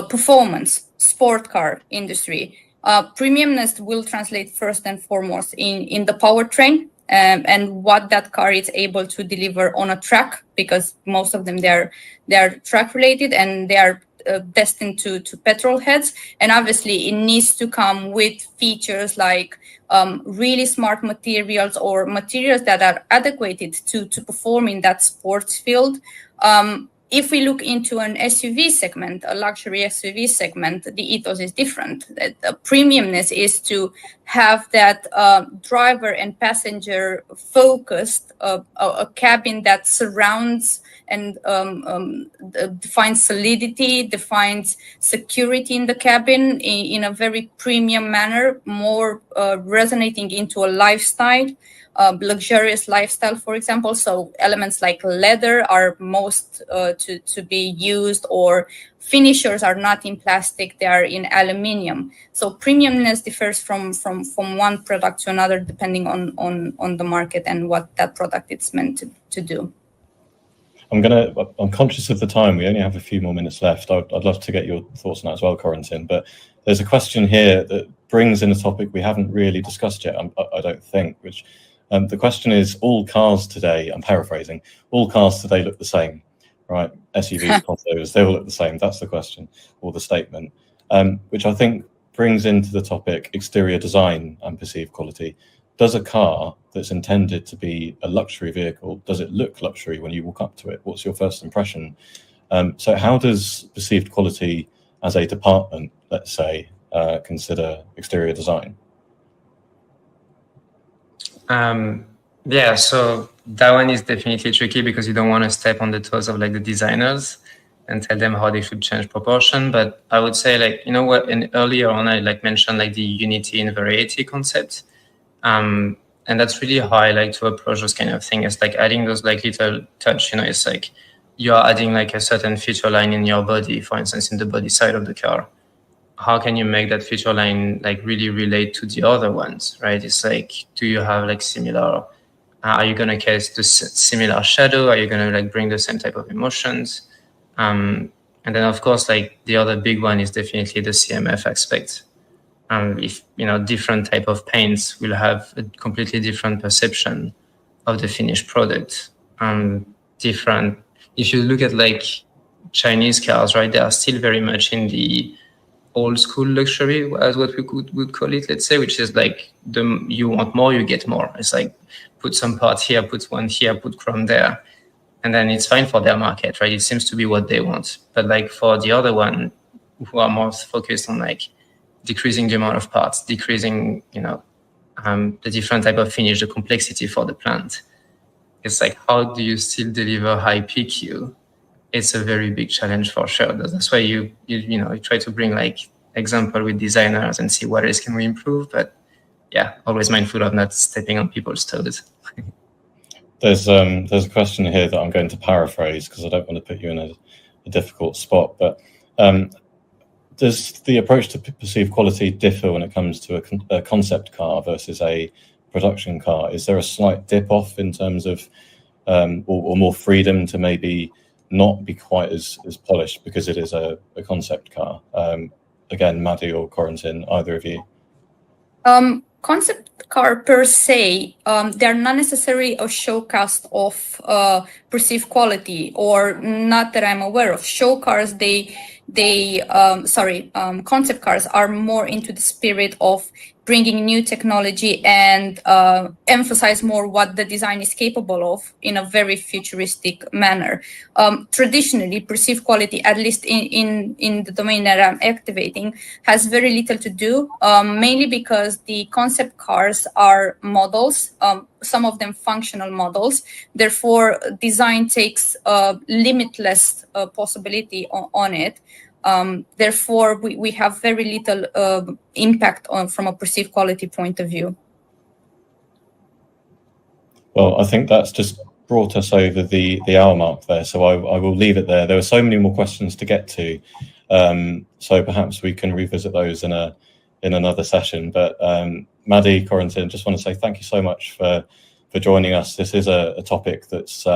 performance, sport car industry, premiumness will translate first and foremost in the powertrain and what that car is able to deliver on a track, because most of them they're track related and they are destined to petrol heads. And obviously it needs to come with features like really smart materials or materials that are adequate to perform in that sports field. If we look into an SUV segment, a luxury SUV segment, the ethos is different. The premiumness is to have that driver and passenger focused, a cabin that surrounds and defines solidity, defines security in the cabin in a very premium manner, more resonating into a lifestyle. Luxurious lifestyle, for example. So elements like leather are most to be used, or finishers are not in plastic, they are in aluminium. So premiumness differs from one product to another depending on the market and what that product is meant to do. I'm conscious of the time. We only have a few more minutes left. I'd love to get your thoughts on that as well, Corentin. But there's a question here that brings in a topic we haven't really discussed yet, I don't think, which the question is, all cars today, I'm paraphrasing, all cars today look the same, right? SUVs, crossovers, they all look the same. That's the question, or the statement, which I think brings into the topic exterior design and perceived quality. Does a car that's intended to be a luxury vehicle, does it look luxury when you walk up to it? What's your first impression? So how does perceived quality as a department, let's say, consider exterior design? Yeah, so that one is definitely tricky because you don't want to step on the toes of like the designers and tell them how they should change proportion. But I would say, like, you know what, and earlier on I like mentioned like the unity in variety concept. And that's really how I like to approach those kind of things. It's like adding those like little touch, you know, it's like you're adding like a certain feature line in your body, for instance, in the body side of the car. How can you make that feature line like really relate to the other ones, right? It's like, do you have like similar, are you going to cast the similar shadow? Are you going to like bring the same type of emotions? And then of course, like the other big one is definitely the CMF aspect. If, you know, different type of paints will have a completely different perception of the finished product. Different, if you look at like Chinese cars, right, they are still very much in the old school luxury, as what we would call it, let's say, which is like you want more, you get more. It's like put some part here, put one here, put chrome there, and then it's fine for their market, right? It seems to be what they want. But like for the other one, who are more focused on like decreasing the amount of parts, decreasing, you know, the different type of finish, the complexity for the plant. It's like, how do you still deliver high PQ? It's a very big challenge for sure. That's why you try to bring like example with designers and see what else can we improve. But yeah, always mindful of not stepping on people's toes. There's a question here that I'm going to paraphrase because I don't want to put you in a difficult spot. But does the approach to perceived quality differ when it comes to a concept car versus a production car? Is there a slight dip off in terms of or more freedom to maybe not be quite as polished because it is a concept car? Again, 𝗪𝗓𝗧 or Corentin, either of you. Concept car per se, they're not necessarily a showcase of perceived quality, or not that I'm aware of. Show cars, concept cars are more into the spirit of bringing new technology and emphasize more what the design is capable of in a very futuristic manner. Traditionally, perceived quality, at least in the domain that I'm activating, has very little to do, mainly because the concept cars are models, some of them functional models. Therefore, design takes limitless possibility on it. Therefore, we have very little impact from a perceived quality point of view. Well, I think that's just brought us over the hour mark there, so I will leave it there. There were so many more questions to get to, so perhaps we can revisit those in another session. But Mädi, Corentin, just want to say thank you so much for joining us. This is a topic that's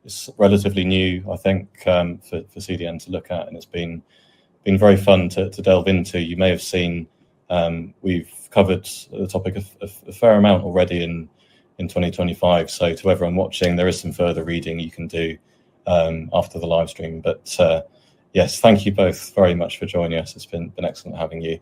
it's relatively new, I think, for CDN to look at, and it's been very fun to delve into. You may have seen we've covered the topic a fair amount already in 2025. So to everyone watching, there is some further reading you can do after the live stream. But yes, thank you both very much for joining us. It's been excellent having you.